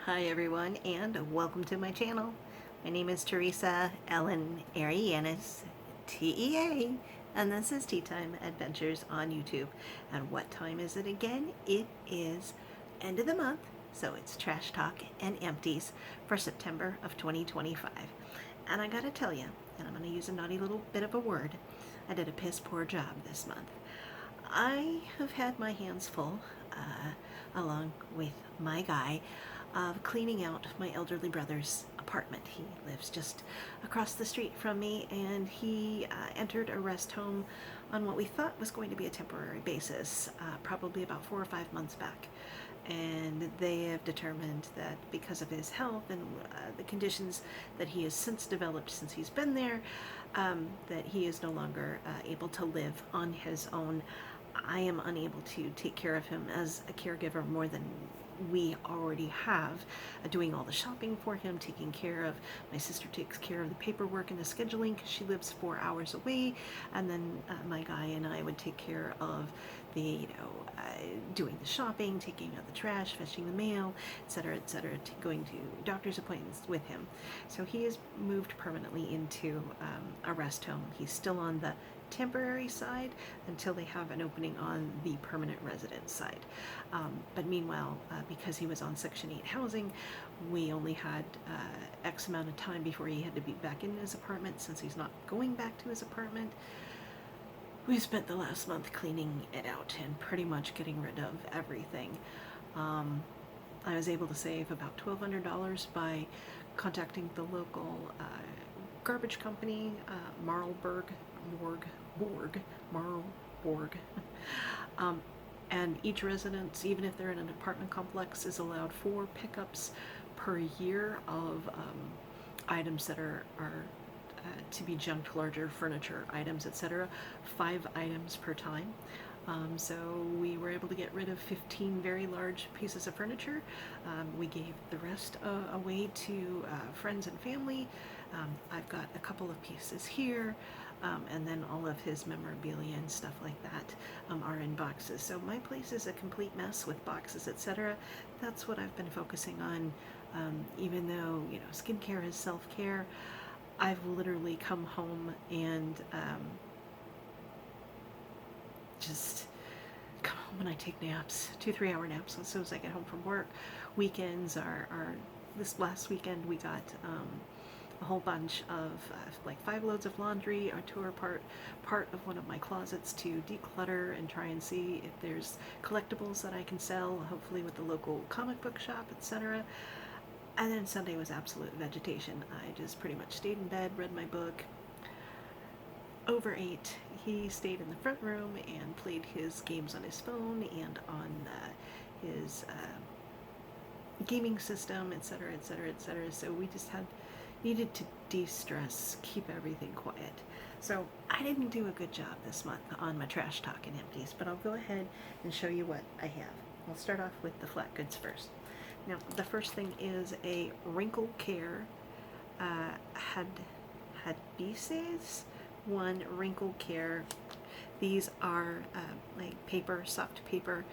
Hi everyone, and welcome to my channel. My name is Teresa Ellen Arianis, T.E.A, and this is Tea Time Adventures on YouTube. And what time is it again? It is end of the month, so it's Trash Talk and Empties for September of 2025. And I gotta tell you, and I'm gonna use a naughty little bit of a word, I did a piss poor job this month. I have had my hands full, along with my guy, of cleaning out my elderly brother's apartment. He lives just across the street from me, and he entered a rest home on what we thought was going to be a temporary basis, probably about 4 or 5 months back. And they have determined that because of his health and the conditions that he has since developed since he's been there, that he is no longer able to live on his own. I am unable to take care of him as a caregiver more than we already have, doing all the shopping for him, taking care of, my sister takes care of the paperwork and the scheduling because she lives 4 hours away, and then my guy and I would take care of the, doing the shopping, taking out the trash, fetching the mail, etc., etc., going to doctor's appointments with him. So he is moved permanently into a rest home. He's still on the temporary side until they have an opening on the permanent residence side. But meanwhile, because he was on Section 8 housing, we only had X amount of time before he had to be back in his apartment. Since he's not going back to his apartment, we spent the last month cleaning it out and pretty much getting rid of everything. I was able to save about $1,200 by contacting the local garbage company, Marlborg, and each residence, even if they're in an apartment complex, is allowed 4 pickups per year of items that are to be junked, larger furniture items, etc. 5 items per time. So we were able to get rid of 15 very large pieces of furniture. We gave the rest away to friends and family. I've got a couple of pieces here, and then all of his memorabilia and stuff like that are in boxes. So my place is a complete mess with boxes, etc. That's what I've been focusing on. Even though, skincare is self-care, I've literally come home and just come home and I take naps, 2-3 hour naps as soon as I get home from work. Weekends are this last weekend we got a whole bunch of like 5 loads of laundry. I tore apart part of one of my closets to declutter and try and see if there's collectibles that I can sell, hopefully with the local comic book shop, etc. And then Sunday was absolute vegetation. I just pretty much stayed in bed, read my book, overate. He stayed in the front room and played his games on his phone and on his gaming system, etc., etc., etc. So we just needed to de-stress, keep everything quiet. So I didn't do a good job this month on my trash talk and empties, but I'll go ahead and show you what I have. I'll start off with the flat goods first. Now, the first thing is a Wrinkle Care Hadbises 1 Wrinkle Care. These are like paper, soft paper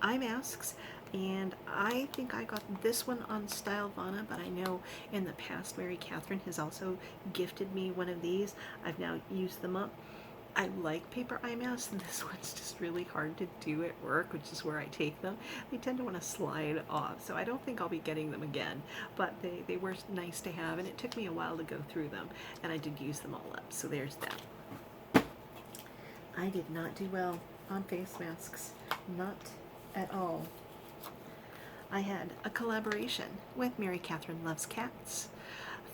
eye masks, and I think I got this one on Stylovana, but I know in the past Mary Catherine has also gifted me one of these. I've now used them up. I like paper eye masks, and this one's just really hard to do at work, which is where I take them. They tend to want to slide off, so I don't think I'll be getting them again, but they were nice to have, and it took me a while to go through them, and I did use them all up, so there's that. I did not do well on face masks, not at all. I had a collaboration with Mary Catherine Loves Cats,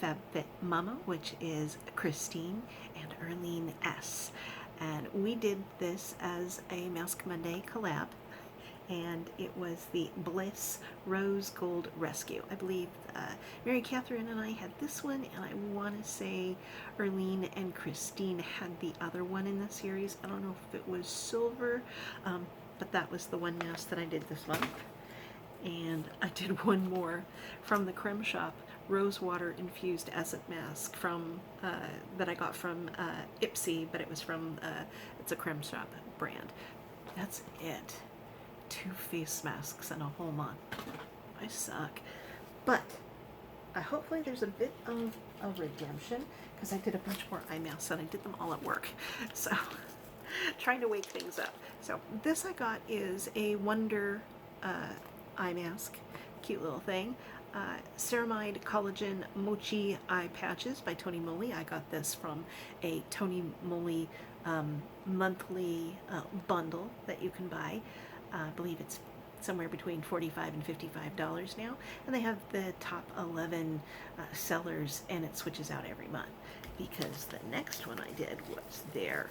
FabFit Mama, which is Christine and Erlene S. And we did this as a Mask Monday collab, and it was the Bliss Rose Gold Rescue. I believe Mary Catherine and I had this one, and I want to say Erlene and Christine had the other one in the series. I don't know if it was silver, but that was the one mask that I did this month. And I did one more from the Creme Shop, rose water infused essence mask from that I got from Ipsy, but it was from it's a Creme Shop brand. That's it. 2 face masks in a whole month. I suck. But hopefully there's a bit of a redemption, because I did a bunch more eye masks and I did them all at work. So trying to wake things up. So this I got is a Wonder eye mask. Cute little thing. Ceramide Collagen Mochi Eye Patches by Tony Moly. I got this from a Tony Moly monthly bundle that you can buy. I believe it's somewhere between $45 and $55 now, and they have the top 11 sellers, and it switches out every month. Because the next one I did was their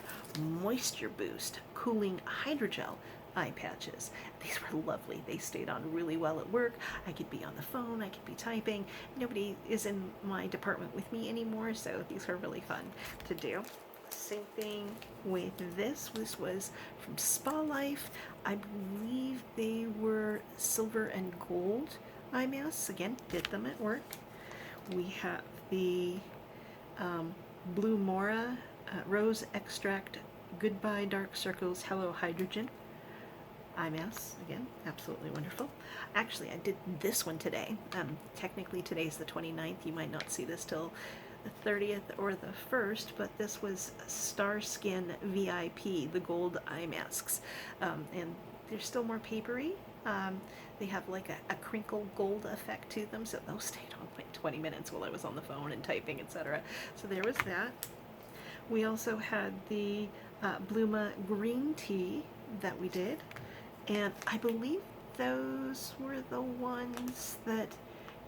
Moisture Boost Cooling Hydrogel eye patches. These were lovely. They stayed on really well at work. I could be on the phone, I could be typing. Nobody is in my department with me anymore, so these were really fun to do. Same thing with this. This was from Spa Life. I believe they were silver and gold eye masks. Again, did them at work. We have the Blue Mora Rose Extract Goodbye Dark Circles Hello Hydrogen eye masks. Again, absolutely wonderful. Actually, I did this one today. Technically today's the 29th. You might not see this till the 30th or the 1st, but this was Star Skin VIP, the gold eye masks. And they're still more papery. They have like a crinkle gold effect to them, so those stayed on like 20 minutes while I was on the phone and typing, etc. So there was that. We also had the Bluma green tea that we did, and I believe those were the ones that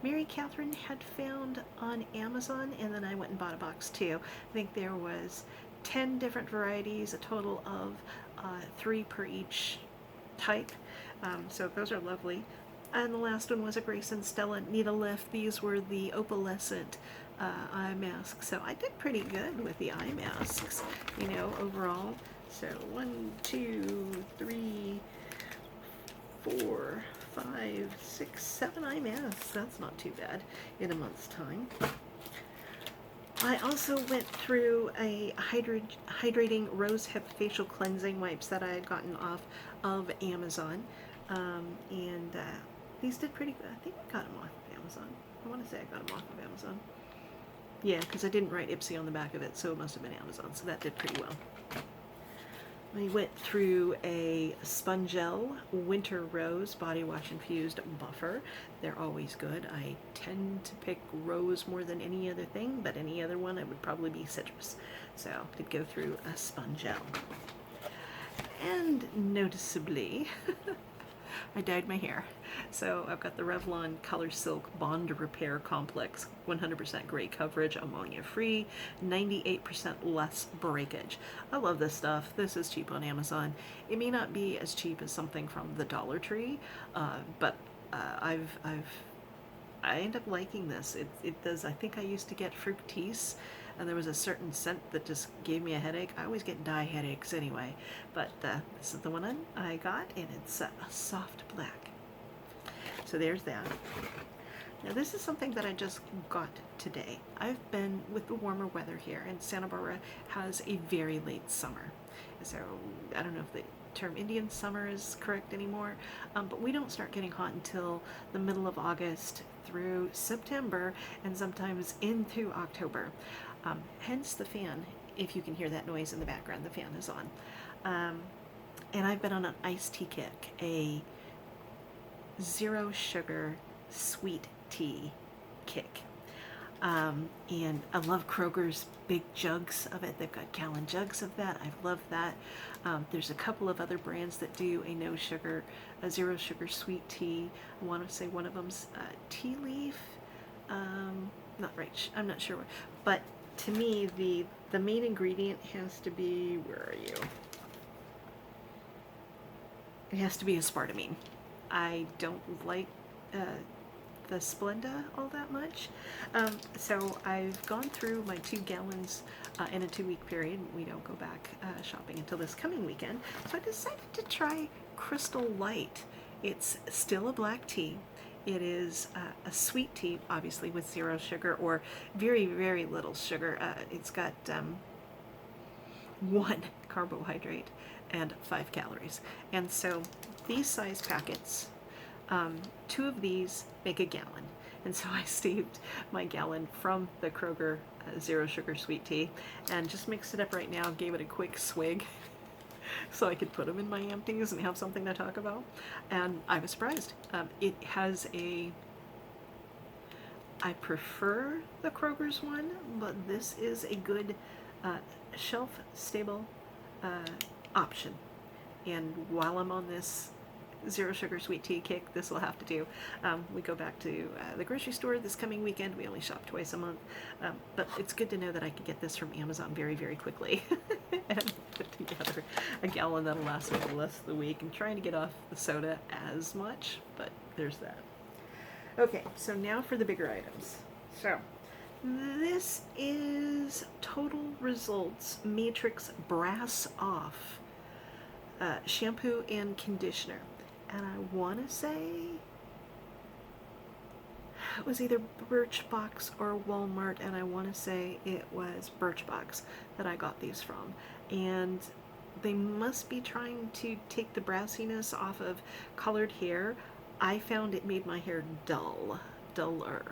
Mary Catherine had found on Amazon, and then I went and bought a box too. I think there was 10 different varieties, a total of 3 per each type. So those are lovely. And the last one was a Grace and Stella Needle Lift. These were the opalescent eye masks. So I did pretty good with the eye masks, you know, overall. So 1, 2, 3, 4, 5, 6, 7 eye masks. That's not too bad in a month's time. I also went through a hydrating rose hip facial cleansing wipes that I had gotten off of Amazon. And these did pretty good. I think I got them off of Amazon. I want to say I got them off of Amazon. Yeah, because I didn't write Ipsy on the back of it, so it must have been Amazon. So that did pretty well. I went through a Spongel Winter Rose Body Wash Infused Buffer. They're always good. I tend to pick rose more than any other thing, but any other one it would probably be citrus. So I did go through a Spongel. And noticeably, I dyed my hair. So I've got the Revlon Color Silk Bond Repair Complex, 100% gray coverage, ammonia free, 98% less breakage. I love this stuff. This is cheap on Amazon. It may not be as cheap as something from the Dollar Tree, but I end up liking this. It does. I think I used to get Fructis, and there was a certain scent that just gave me a headache. I always get dye headaches anyway, but this is the one I got, and it's a soft black. So there's that. Now this is something that I just got today. I've been, with the warmer weather here, and Santa Barbara has a very late summer. So I don't know if the term Indian summer is correct anymore, but we don't start getting hot until the middle of August through September, and sometimes into October. Hence the fan, if you can hear that noise in the background, the fan is on. And I've been on an iced tea kick, a 0 sugar sweet tea kick. And I love Kroger's big jugs of it. They've got gallon jugs of that. I've loved that. There's a couple of other brands that do a no sugar, a 0 sugar sweet tea. I want to say one of them's tea leaf. Not right. I'm not sure. But to me, the main ingredient has to be, where are you? It has to be aspartame. I don't like the Splenda all that much. So I've gone through my 2 gallons in a 2-week period. We don't go back shopping until this coming weekend. So I decided to try Crystal Light. It's still a black tea. It is a sweet tea, obviously, with 0 sugar or very, very little sugar. It's got 1 carbohydrate and 5 calories. And so these size packets 2 of these make a gallon. And so I saved my gallon from the Kroger Zero Sugar Sweet Tea and just mixed it up right now, gave it a quick swig so I could put them in my empties and have something to talk about. And I was surprised. It has I prefer the Kroger's one, but this is a good shelf-stable option. And while I'm on this zero sugar sweet tea kick, this will have to do. We go back to the grocery store this coming weekend. We only shop twice a month, but it's good to know that I can get this from Amazon very, very quickly and put together a gallon that'll last me the rest of the week. I'm trying to get off the soda as much, but there's that. Okay, so now for the bigger items. So this is Total Results Matrix Brass Off shampoo and conditioner. And I want to say it was either Birchbox or Walmart, and I want to say it was Birchbox that I got these from. And they must be trying to take the brassiness off of colored hair. I found it made my hair duller.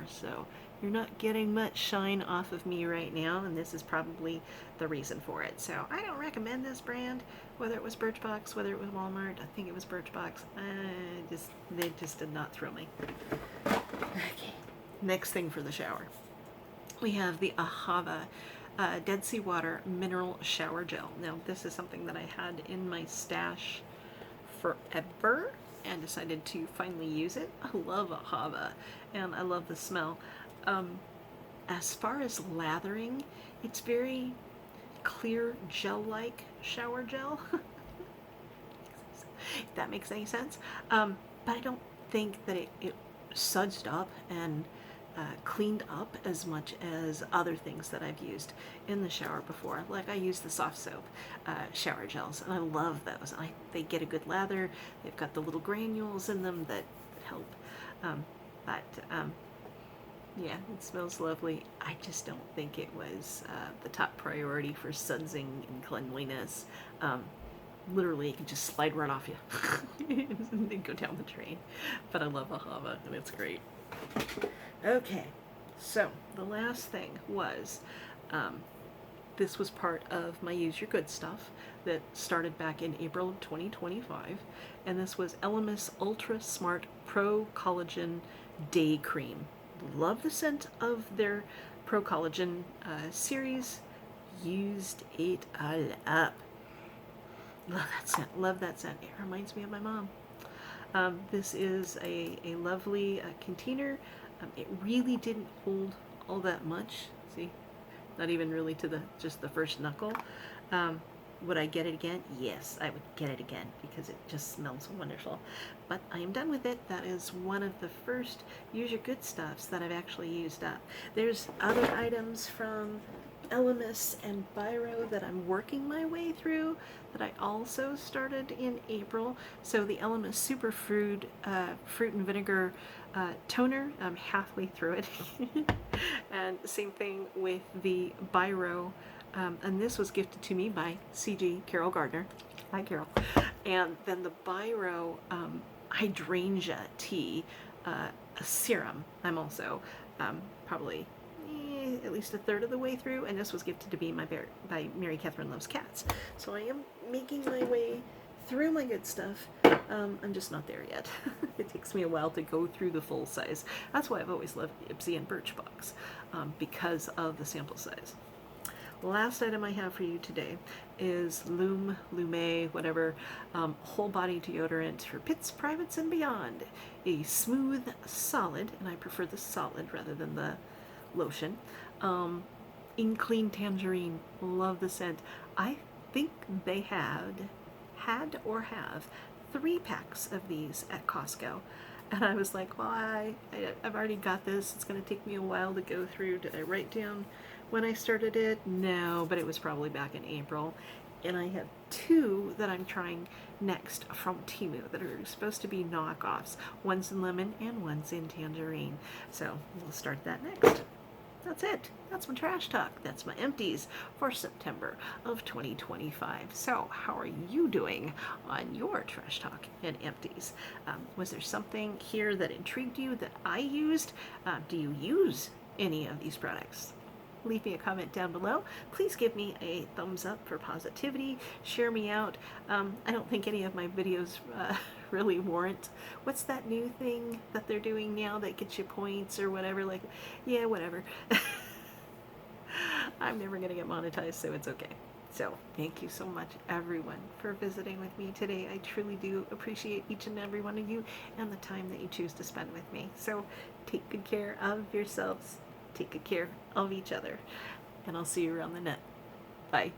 So you're not getting much shine off of me right now, and this is probably the reason for it. So I don't recommend this brand, whether it was Birchbox, whether it was Walmart. I think it was Birchbox. They just did not thrill me. Okay, next thing for the shower. We have the Ahava Dead Sea Water Mineral Shower Gel. Now, this is something that I had in my stash forever and decided to finally use it. I love Ahava, and I love the smell. As far as lathering, it's very clear gel-like shower gel. If that makes any sense. But I don't think that it sudsed up and cleaned up as much as other things that I've used in the shower before. Like I use the soft soap shower gels, and I love those. They get a good lather. They've got the little granules in them that help. Yeah, it smells lovely. I just don't think it was the top priority for sudsing and cleanliness. Literally, it can just slide right off you and go down the drain. But I love Ahava, and it's great. Okay, so the last thing was, this was part of my Use Your Good stuff that started back in April of 2025, and this was Elemis Ultra Smart Pro Collagen Day Cream. Love the scent of their Pro Collagen series. Used it all up. Love that scent. Love that scent. It reminds me of my mom. This is a lovely container. It really didn't hold all that much. See, not even really to just the first knuckle. Would I get it again? Yes, I would get it again because it just smells wonderful. But I am done with it. That is one of the first Use Your Good stuffs that I've actually used up. There's other items from Elemis and Biro that I'm working my way through that I also started in April. So the Elemis Super Fruit and Vinegar Toner, I'm halfway through it. And same thing with the Biro, and this was gifted to me by CG Carol Gardner. Hi, Carol. And then the Biro Hydrangea Tea Serum, I'm also probably at least a third of the way through, and this was gifted to me by Mary Catherine Loves Cats. So I am making my way through my good stuff. I'm just not there yet. It takes me a while to go through the full size. That's why I've always loved Ipsy and Birchbox, because of the sample size. Last item I have for you today is Lume, whatever, whole body deodorant for pits, privates, and beyond. A smooth, solid, and I prefer the solid rather than the lotion. In Clean Tangerine. Love the scent. I think they had or have 3 packs of these at Costco. And I was like, well, I've already got this. It's going to take me a while to go through. Did I write down when I started it? No, but it was probably back in April. And I have 2 that I'm trying next from Temu that are supposed to be knockoffs. One's in lemon and one's in tangerine. So we'll start that next. That's it. That's my trash talk. That's my empties for September of 2025. So, how are you doing on your trash talk and empties? Was there something here that intrigued you that I used? Do you use any of these products? Leave me a comment down below. Please give me a thumbs up for positivity. Share me out. I don't think any of my videos really warrant. What's that new thing that they're doing now that gets you points or whatever? Like, yeah, whatever. I'm never going to get monetized, so it's okay. So, thank you so much, everyone, for visiting with me today. I truly do appreciate each and every one of you and the time that you choose to spend with me. So, take good care of yourselves, take good care of each other, and I'll see you around the net. Bye.